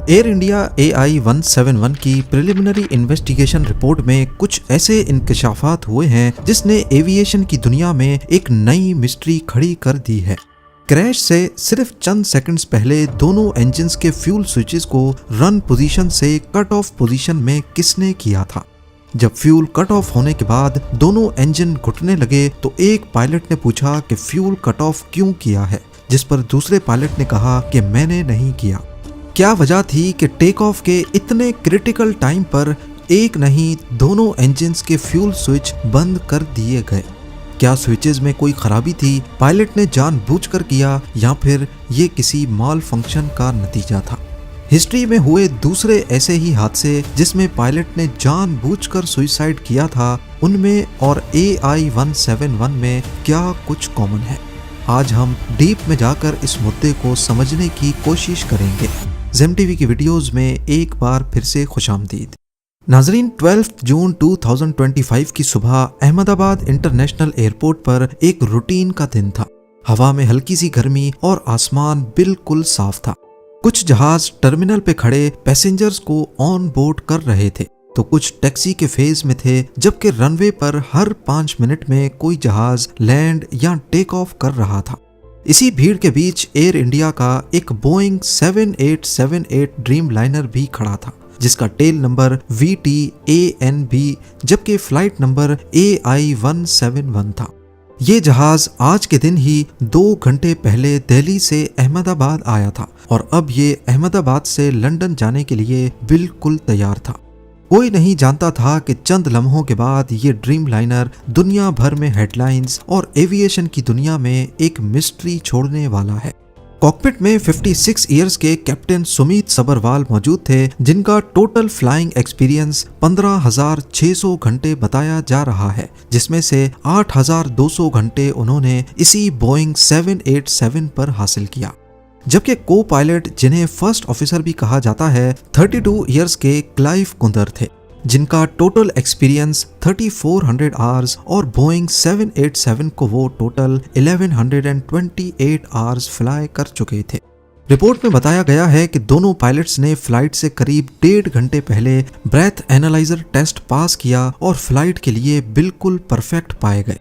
Air India AI-171 की preliminary investigation report में कुछ ऐसे इंकशाफात हुए हैं जिसने एविएशन की दुनिया में एक नई मिस्ट्री खड़ी कर दी है। क्रैश से सिर्फ चंद सेकंड्स पहले दोनों इंजन्स के फ्यूल स्विचेस को रन पोजीशन से कट ऑफ पोजीशन में किसने किया था? जब फ्यूल कट ऑफ होने के बाद दोनों इंजन घुटने लगे तो एक पायलट ने पूछा कि फ्यूल कट ऑफ क्यों किया है, जिस पर दूसरे पायलट ने कहा कि मैंने नहीं किया। क्या वजह थी कि टेक ऑफ के इतने क्रिटिकल टाइम पर एक नहीं दोनों इंजन्स के फ्यूल स्विच बंद कर दिए गए? क्या स्विचेस में कोई खराबी थी, पायलट ने जानबूझकर किया, या फिर ये किसी माल फंक्शन का नतीजा था? हिस्ट्री में हुए दूसरे ऐसे ही हादसे जिसमें पायलट ने जानबूझकर सुसाइड किया था, उनमें और AI-171 में क्या कुछ कॉमन है? आज हम डीप में जाकर इस मुद्दे को समझने की कोशिश करेंगे। ज़ेम टीवी की वीडियोस में एक बार फिर से खुशामदीद। नाजरीन, 12 जून 2025 की सुबह अहमदाबाद इंटरनेशनल एयरपोर्ट पर एक रूटीन का दिन था। हवा में हल्की सी गर्मी और आसमान बिल्कुल साफ था। कुछ जहाज टर्मिनल पे खड़े पैसेंजर्स को ऑन बोर्ड कर रहे थे, तो कुछ टैक्सी के फेज में थे, जबकि रनवे पर हर 5 मिनट में कोई जहाज लैंड या टेक ऑफ कर रहा था। इसी भीड़ के बीच एयर इंडिया का एक बोइंग 7878 ड्रीम लाइनर भी खड़ा था, जिसका टेल नंबर VTANB जबकि फ्लाइट नंबर AI-171 था। ये जहाज आज के दिन ही 2 घंटे पहले दिल्ली से अहमदाबाद आया था और अब ये अहमदाबाद से लंदन जाने के लिए बिल्कुल तैयार था। कोई नहीं जानता था कि चंद लम्हों के बाद ये ड्रीम लाइनर दुनिया भर में हेडलाइंस और एविएशन की दुनिया में एक मिस्ट्री छोड़ने वाला है। कॉकपिट में 56 इयर्स के कैप्टन सुमित सबरवाल मौजूद थे, जिनका टोटल फ्लाइंग एक्सपीरियंस 15,600 घंटे बताया जा रहा है, जिसमें से 8,200 घंटे उन्होंने इसी बोइंग 787 पर हासिल किया। जबकि को पायलट, जिन्हें फर्स्ट ऑफिसर भी कहा जाता है, 32 इयर्स के क्लाइव कुंदर थे, जिनका टोटल एक्सपीरियंस 3400 आवर्स और बोइंग 787 को वो टोटल 1128 आवर्स फ्लाई कर चुके थे। रिपोर्ट में बताया गया है कि दोनों पायलट्स ने फ्लाइट से करीब 1.5 घंटे पहले ब्रेथ एनालाइजर टेस्ट पास किया और फ्लाइट के लिए बिल्कुल परफेक्ट पाए गए।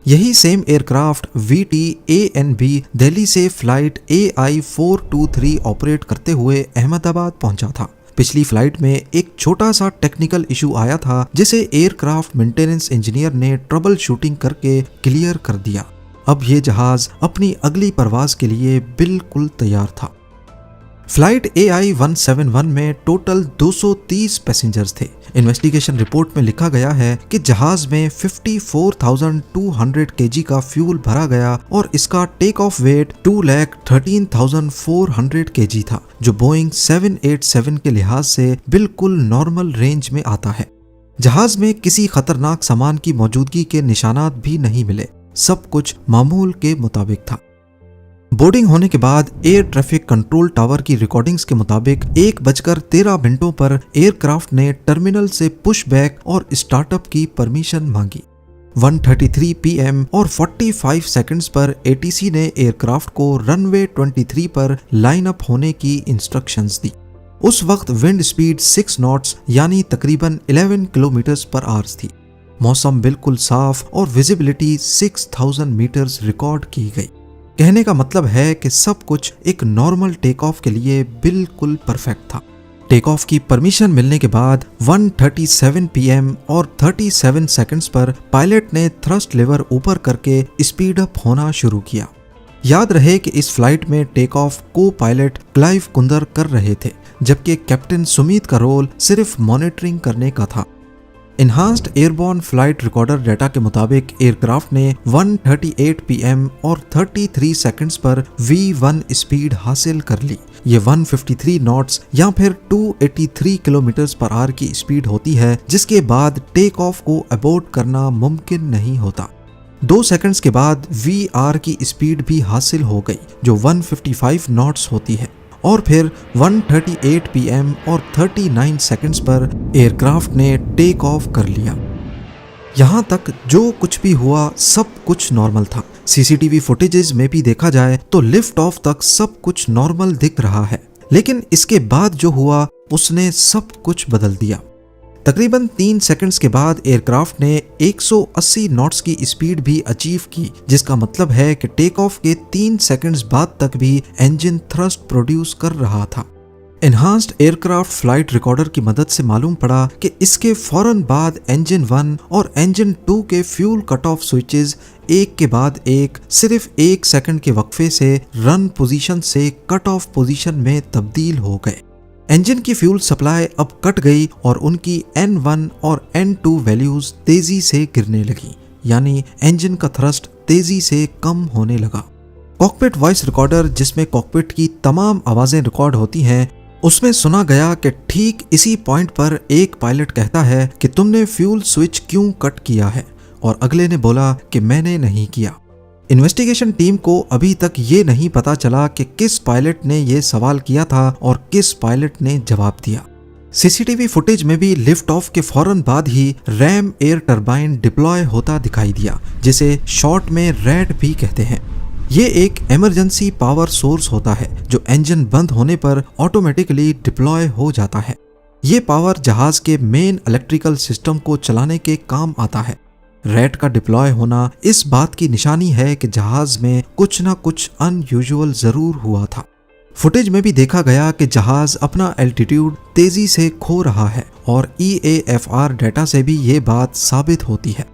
यही सेम एयरक्राफ्ट VTANB दिल्ली से फ्लाइट AI-423 ऑपरेट करते हुए अहमदाबाद पहुंचा था। पिछली फ्लाइट में एक छोटा सा टेक्निकल इशू आया था, जिसे एयरक्राफ्ट मेंटेनेंस इंजीनियर ने ट्रबल शूटिंग करके क्लियर कर दिया। अब ये जहाज अपनी अगली परवाज के लिए बिल्कुल तैयार था। फ्लाइट AI-171 में टोटल 230 पैसेंजर्स थे। इन्वेस्टिगेशन रिपोर्ट में लिखा गया है कि जहाज में 54,200 kg का फ्यूल भरा गया और इसका टेक ऑफ वेट 2,13,400 kg था, जो बोइंग 787 के लिहाज से बिल्कुल नॉर्मल रेंज में आता है। जहाज में किसी खतरनाक सामान की मौजूदगी के निशानात भी नहीं मिले, सब कुछ मामूल के मुताबिक था। बोर्डिंग होने के बाद एयर ट्रैफिक कंट्रोल टावर की रिकॉर्डिंग्स के मुताबिक 1:13 पर एयरक्राफ्ट ने टर्मिनल से पुश बैक और स्टार्टअप की परमिशन मांगी। 1:33 PM और 45 सेकंड्स पर ATC ने एयरक्राफ्ट को रनवे 23 पर लाइन अप होने की इंस्ट्रक्शंस दी। उस वक्त विंड स्पीड 6 नॉट्स यानी तकरीबन 11 किलोमीटर्स पर आवर्स थी। मौसम बिल्कुल साफ और विजिबिलिटी 6000 मीटर्स रिकॉर्ड की गई। कहने का मतलब है कि सब कुछ एक नॉर्मल टेक ऑफ के लिए बिल्कुल परफेक्ट था। टेक ऑफ की परमिशन मिलने के बाद 1:37 PM और 37 सेकंड्स पर पायलट ने थ्रस्ट लेवर ऊपर करके स्पीड अप होना शुरू किया। याद रहे कि इस फ्लाइट में टेक ऑफ को पायलट क्लाइव कुंदर कर रहे थे, जबकि कैप्टन सुमित का रोल सिर्फ मॉनिटरिंग करने का था। Enhanced airborne flight recorder data के मुताबिक एयरक्राफ्ट ने 1:38 PM और 33 सेकंड्स पर V1 स्पीड हासिल कर ली। ये 153 नॉट्स या फिर 283 किलोमीटर्स पर आवर की स्पीड होती है, जिसके बाद टेक ऑफ को अबॉर्ट करना मुमकिन नहीं होता। 2 सेकंड्स के बाद VR की स्पीड भी हासिल हो गई, जो 155 नॉट्स होती है, और फिर 1:38 PM और 39 सेकंड्स पर एयरक्राफ्ट ने टेक ऑफ कर लिया। यहाँ तक जो कुछ भी हुआ सब कुछ नॉर्मल था। सीसीटीवी फुटेजेस में भी देखा जाए तो लिफ्ट ऑफ तक सब कुछ नॉर्मल दिख रहा है, लेकिन इसके बाद जो हुआ उसने सब कुछ बदल दिया। तकरीबन 3 सेकंड्स के बाद एयरक्राफ्ट ने 180 नॉट्स की स्पीड भी अचीव की, जिसका मतलब है कि टेक ऑफ के 3 सेकंड्स बाद तक भी इंजन थ्रस्ट प्रोड्यूस कर रहा था। एनहांस्ड एयरक्राफ्ट फ्लाइट रिकॉर्डर की मदद से मालूम पड़ा कि इसके फौरन बाद इंजन 1 और इंजन 2 के फ्यूल कट ऑफ स्विचेस एक के बाद एक सिर्फ 1 सेकंड के वक्फे से रन पोजीशन से कट ऑफ पोजीशन में तब्दील हो गए। इंजन की फ्यूल सप्लाई अब कट गई और उनकी N1 और N2 वैल्यूज तेजी से गिरने लगी, यानी इंजन का थ्रस्ट तेजी से कम होने लगा। कॉकपिट वॉइस रिकॉर्डर, जिसमें कॉकपिट की तमाम आवाजें रिकॉर्ड होती हैं, उसमें सुना गया कि ठीक इसी पॉइंट पर एक पायलट कहता है कि तुमने फ्यूल स्विच क्यों कट किया है, और अगले ने बोला कि मैंने नहीं किया। इन्वेस्टिगेशन टीम को अभी तक ये नहीं पता चला कि किस पायलट ने ये सवाल किया था और किस पायलट ने जवाब दिया। सीसीटीवी फुटेज में भी लिफ्ट ऑफ के फौरन बाद ही रैम एयर टरबाइन डिप्लॉय होता दिखाई दिया, जिसे शॉर्ट में रैड भी कहते हैं। ये एक इमरजेंसी पावर सोर्स होता है जो इंजन बंद होने पर ऑटोमेटिकली डिप्लॉय हो जाता है। ये पावर जहाज के मेन इलेक्ट्रिकल सिस्टम को चलाने के काम आता है। रैट का डिप्लॉय होना इस बात की निशानी है कि जहाज में कुछ ना कुछ अनयूजुअल जरूर हुआ था। फुटेज में भी देखा गया कि जहाज अपना एल्टीट्यूड तेजी से खो रहा है और EAFR डाटा से भी ये बात साबित होती है,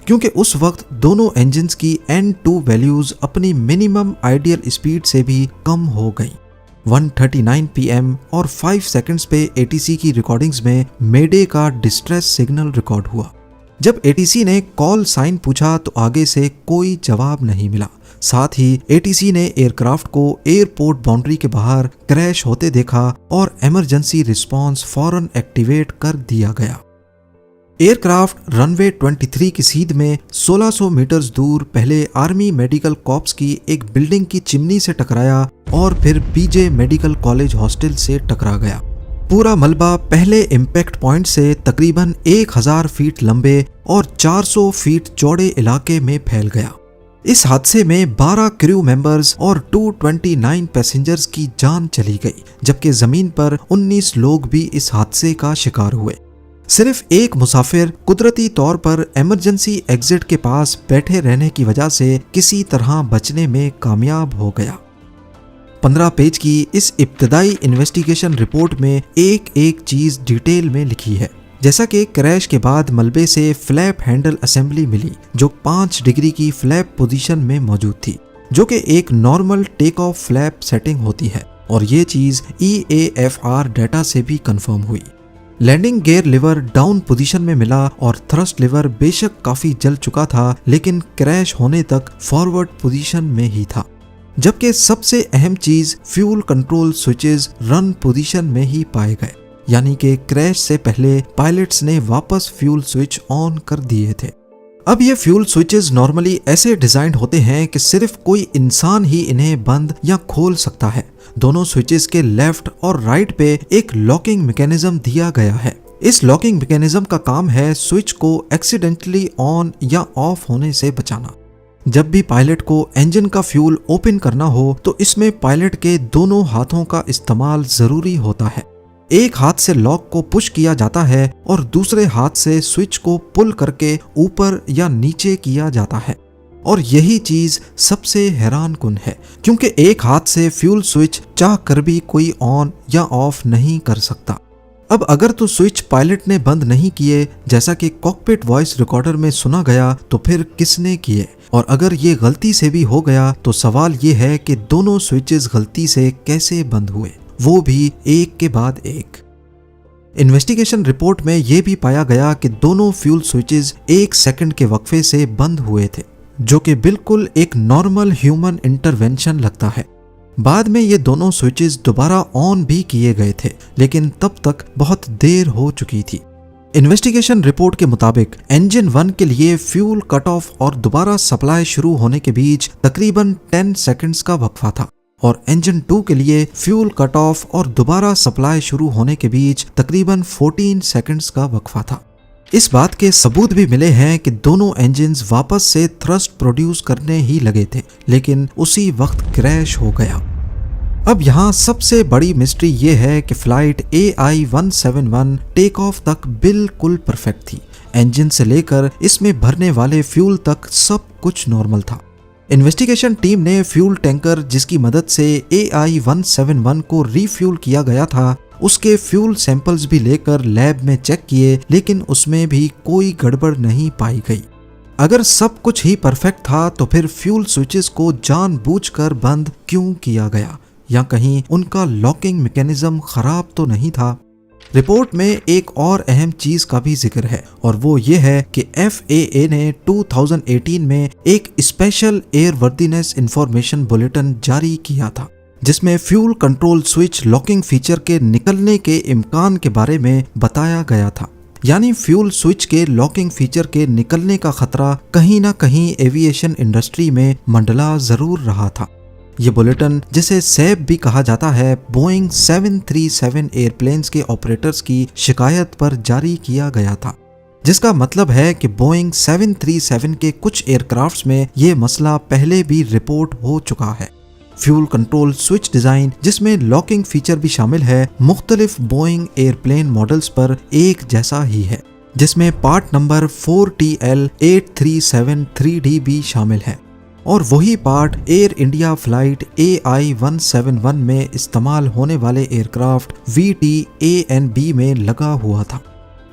क्योंकि उस वक्त दोनों इंजन्स की N2 वैल्यूज अपनी मिनिमम आइडियल स्पीड से भी कम हो गई। 1:39 PM और 5 सेकंड्स पे ATC की रिकॉर्डिंग्स में मेडे का डिस्ट्रेस सिग्नल रिकॉर्ड हुआ। जब ATC ने कॉल साइन पूछा तो आगे से कोई जवाब नहीं मिला। साथ ही ATC ने एयरक्राफ्ट को एयरपोर्ट बाउंड्री के बाहर क्रैश होते देखा और इमरजेंसी रिस्पांस फौरन एक्टिवेट कर दिया गया। एयरक्राफ्ट रनवे 23 की सीध में 1600 मीटर्स दूर पहले आर्मी मेडिकल कॉर्प्स की एक बिल्डिंग की चिमनी से टकराया और फिर BJ मेडिकल कॉलेज हॉस्टल से टकरा गया। पूरा मलबा पहले इम्पैक्ट पॉइंट से तकरीबन 1000 फीट लंबे और 400 फीट चौड़े इलाके में फैल गया। इस हादसे में 12 क्रू मेंबर्स और 229 पैसेंजर्स की जान चली गई, जबकि जमीन पर 19 लोग भी इस हादसे का शिकार हुए। सिर्फ एक मुसाफिर कुदरती तौर पर इमरजेंसी एग्जिट के पास बैठे रहने की वजह से किसी तरह बचने में कामयाब हो गया। 15 पेज की इस इब्तदाई इन्वेस्टिगेशन रिपोर्ट में एक एक चीज डिटेल में लिखी है। जैसा कि क्रैश के बाद मलबे से फ्लैप हैंडल असेंबली मिली जो 5 डिग्री की फ्लैप पोजीशन में मौजूद थी, जो कि एक normal take off flap setting होती है, और ये चीज EAFR डाटा से भी कंफर्म हुई। Landing gear lever down position में मिला और थ्रस्ट लिवर बेशक काफी जल चुका था, लेकिन क्रैश होने तक फॉरवर्ड पोजीशन में ही था। जबकि सबसे अहम चीज fuel control switches run position में ही पाए गए, यानी कि क्रैश से पहले पायलट्स ने वापस फ्यूल स्विच ऑन कर दिए थे। अब ये फ्यूल स्विचेस नॉर्मली ऐसे डिजाइन होते हैं कि सिर्फ कोई इंसान ही इन्हें बंद या खोल सकता है। दोनों स्विचेस के लेफ्ट और राइट पे एक लॉकिंग मैकेनिज्म दिया गया है। इस लॉकिंग मैकेनिज्म का काम है स्विच को एक्सीडेंटली ऑन या ऑफ होने से बचाना। जब भी पायलट को इंजन का फ्यूल ओपन करना हो तो इसमें पायलट के दोनों हाथों का इस्तेमाल जरूरी होता है। एक हाथ से लॉक को पुश किया जाता है और दूसरे हाथ से स्विच को पुल करके ऊपर या नीचे किया जाता है, और यही चीज सबसे हैरानकुन है, क्योंकि एक हाथ से फ्यूल स्विच चाह कर भी कोई ऑन या ऑफ नहीं कर सकता। अब अगर तो स्विच पायलट ने बंद नहीं किए जैसा कि कॉकपिट वॉइस रिकॉर्डर में सुना गया, तो फिर किसने किए? और अगर ये गलती से भी हो गया तो सवाल ये है कि दोनों स्विचेस गलती से कैसे बंद हुए, वो भी एक के बाद एक। इन्वेस्टिगेशन रिपोर्ट में यह भी पाया गया कि दोनों फ्यूल स्विचेस 1 सेकंड के वक्फे से बंद हुए थे, जो कि बिल्कुल एक नॉर्मल ह्यूमन इंटरवेंशन लगता है। बाद में ये दोनों स्विचेस दोबारा ऑन भी किए गए थे, लेकिन तब तक बहुत देर हो चुकी थी। इन्वेस्टिगेशन रिपोर्ट के मुताबिक इंजन 1 के लिए फ्यूल कट ऑफ और दोबारा सप्लाई शुरू होने के बीच तकरीबन 10 सेकंड्स का वक्फा था, और इंजन 2 के लिए फ्यूल कट ऑफ और दोबारा सप्लाई शुरू होने के बीच तकरीबन 14 सेकंड्स का वक्फा था। इस बात के सबूत भी मिले हैं कि दोनों इंजन्स वापस से थ्रस्ट प्रोड्यूस करने ही लगे थे, लेकिन उसी वक्त क्रैश हो गया। अब यहाँ सबसे बड़ी मिस्ट्री ये है कि फ्लाइट AI-171 टेक ऑफ तक बिल्कुल परफेक्ट थी। इंजन से लेकर इसमें भरने वाले फ्यूल तक सब कुछ नॉर्मल था। इन्वेस्टिगेशन टीम ने फ्यूल टैंकर जिसकी मदद से AI-171 को रिफ्यूल किया गया था, उसके फ्यूल सैंपल्स भी लेकर लैब में चेक किए, लेकिन उसमें भी कोई गड़बड़ नहीं पाई गई। अगर सब कुछ ही परफेक्ट था तो फिर फ्यूल स्विचेस को जानबूझकर बंद क्यों किया गया, या कहीं उनका लॉकिंग मैकेनिज्म खराब तो नहीं था। रिपोर्ट में एक और अहम चीज का भी जिक्र है, और वो ये है कि FAA ने 2018 में एक स्पेशल एयरवर्दीनेस इंफॉर्मेशन बुलेटिन जारी किया था, जिसमें fuel control switch locking feature के निकलने के इम्कान के बारे में बताया गया था। यानी फ्यूल स्विच के लॉकिंग फीचर के निकलने का खतरा कहीं ना कहीं एविएशन इंडस्ट्री में मंडला जरूर रहा था। ये बुलेटिन, जिसे सैब भी कहा जाता है, बोइंग 737 एयरप्लेन्स के ऑपरेटर्स की शिकायत पर जारी किया गया था, जिसका मतलब है कि बोइंग 737 के कुछ एयरक्राफ्ट्स में ये मसला पहले भी रिपोर्ट हो चुका है। फ्यूल कंट्रोल स्विच डिजाइन, जिसमें लॉकिंग फीचर भी शामिल है, मुख्तलिफ बोइंग एयरप्लेन मॉडल्स पर एक जैसा ही है, जिसमें पार्ट नंबर 4TL8373D भी शामिल है, और वही part air India flight AI-171 में इस्तेमाल होने वाले एयरक्राफ्ट VT-ANB में लगा हुआ था।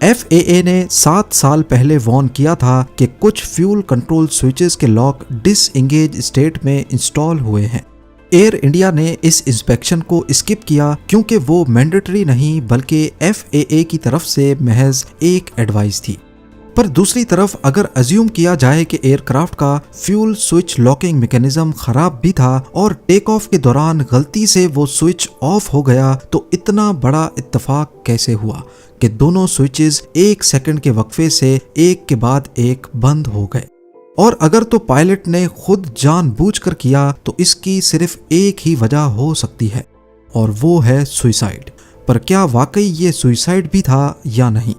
FAA ने 7 साल पहले वार्न किया था कि कुछ फ्यूल कंट्रोल स्विचेस के लॉक डिसएंगेज स्टेट में इंस्टॉल हुए हैं। एयर इंडिया ने इस इंस्पेक्शन को स्किप किया क्योंकि वो मैंडेटरी नहीं बल्कि FAA की तरफ से महज एक एडवाइस थी। पर दूसरी तरफ अगर अज्यूम किया जाए कि एयरक्राफ्ट का फ्यूल स्विच लॉकिंग मैकेनिज्म खराब भी था और टेक ऑफ के दौरान गलती से वो स्विच ऑफ हो गया, तो इतना बड़ा इत्तेफाक कैसे हुआ कि दोनों स्विचेस 1 सेकंड के वक्फे से एक के बाद एक बंद हो गए। और अगर तो पायलट ने खुद जानबूझकर किया तो इसकी सिर्फ एक ही वजह हो सकती है, और वो है सुसाइड। पर क्या वाकई ये सुसाइड भी था या नहीं?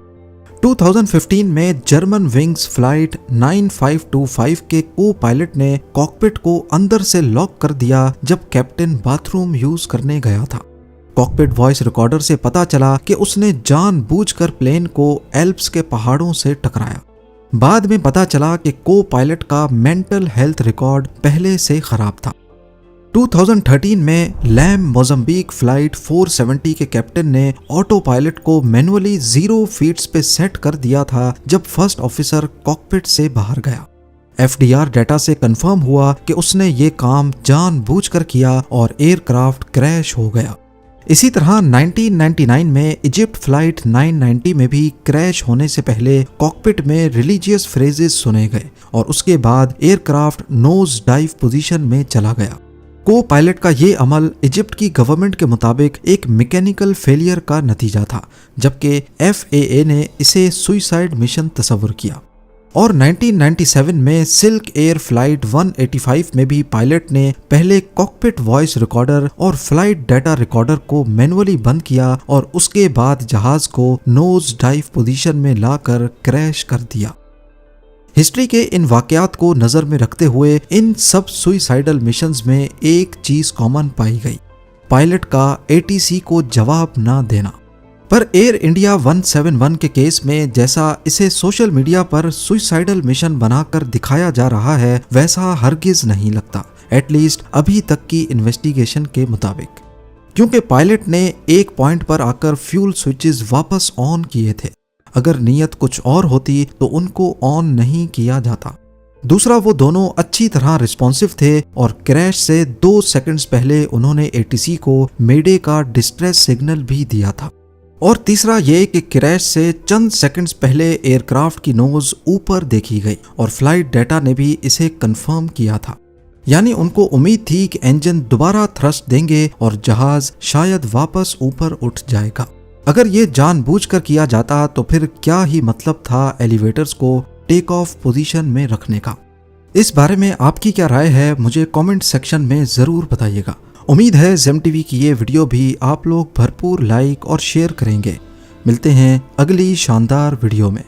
2015 में जर्मन विंग्स फ्लाइट 9525 के को पायलट ने कॉकपिट को अंदर से लॉक कर दिया जब कैप्टन बाथरूम यूज करने गया था। कॉकपिट वॉइस रिकॉर्डर से पता चला कि उसने जानबूझकर प्लेन को एल्प्स के पहाड़ों से टकराया। बाद में पता चला कि को पायलट का मेंटल हेल्थ रिकॉर्ड पहले से खराब था। 2013 में लैम मोज़म्बिक फ्लाइट 470 के कैप्टन ने ऑटो पायलट को मैनुअली 0 फीट्स पे सेट कर दिया था जब फर्स्ट ऑफिसर कॉकपिट से बाहर गया। FDR डाटा से कंफर्म हुआ कि उसने ये काम जानबूझकर किया और एयरक्राफ्ट क्रैश हो गया। इसी तरह 1999 में इजिप्ट फ्लाइट 990 में भी क्रैश होने से पहले कॉकपिट में रिलीजियस फ्रेजेस सुने गए और उसके बाद एयरक्राफ्ट नोज डाइव पोजीशन में चला गया। को पायलट का ये अमल इजिप्ट की गवर्नमेंट के मुताबिक एक मैकेनिकल फेलियर का नतीजा था, जबकि FAA ने इसे सुसाइड मिशन तस्वर किया। और 1997 में सिल्क एयर फ्लाइट 185 में भी पायलट ने पहले कॉकपिट वॉइस रिकॉर्डर और फ्लाइट डाटा रिकॉर्डर को मैनुअली बंद किया और उसके बाद जहाज को नोज डाइव पोजीशन में लाकर क्रैश कर दिया। हिस्ट्री के इन वाकयात को नजर में रखते हुए इन सब सुसाइडल मिशंस में एक चीज कॉमन पाई गई, पायलट का ATC को जवाब ना देना। पर एयर इंडिया 171 के केस में जैसा इसे सोशल मीडिया पर सुसाइडल मिशन बनाकर दिखाया जा रहा है, वैसा हरगिज नहीं लगता, एटलीस्ट अभी तक की इन्वेस्टिगेशन के मुताबिक, क्योंकि पायलट ने एक पॉइंट पर आकर फ्यूल स्विचेस वापस ऑन किए थे। अगर नीयत कुछ और होती तो उनको ऑन नहीं किया जाता। दूसरा, वो दोनों अच्छी तरह रिस्पॉन्सिव थे और क्रैश से 2 सेकंड्स पहले उन्होंने ATC को मेडे का डिस्ट्रेस सिग्नल भी दिया था। और तीसरा ये कि क्रैश से चंद सेकंड्स पहले एयरक्राफ्ट की नोज ऊपर देखी गई और फ्लाइट डाटा ने भी इसे कंफर्म किया था। यानी उनको उम्मीद थी कि इंजन दोबारा थ्रस्ट देंगे और जहाज शायद वापस ऊपर उठ जाएगा। अगर ये जानबूझकर किया जाता तो फिर क्या ही मतलब था एलिवेटर्स को टेक ऑफ पोजीशन में रखने का। इस बारे में आपकी क्या राय है, मुझे कमेंट सेक्शन में ज़रूर बताइएगा। उम्मीद है ज़ेम टीवी की ये वीडियो भी आप लोग भरपूर लाइक और शेयर करेंगे। मिलते हैं अगली शानदार वीडियो में।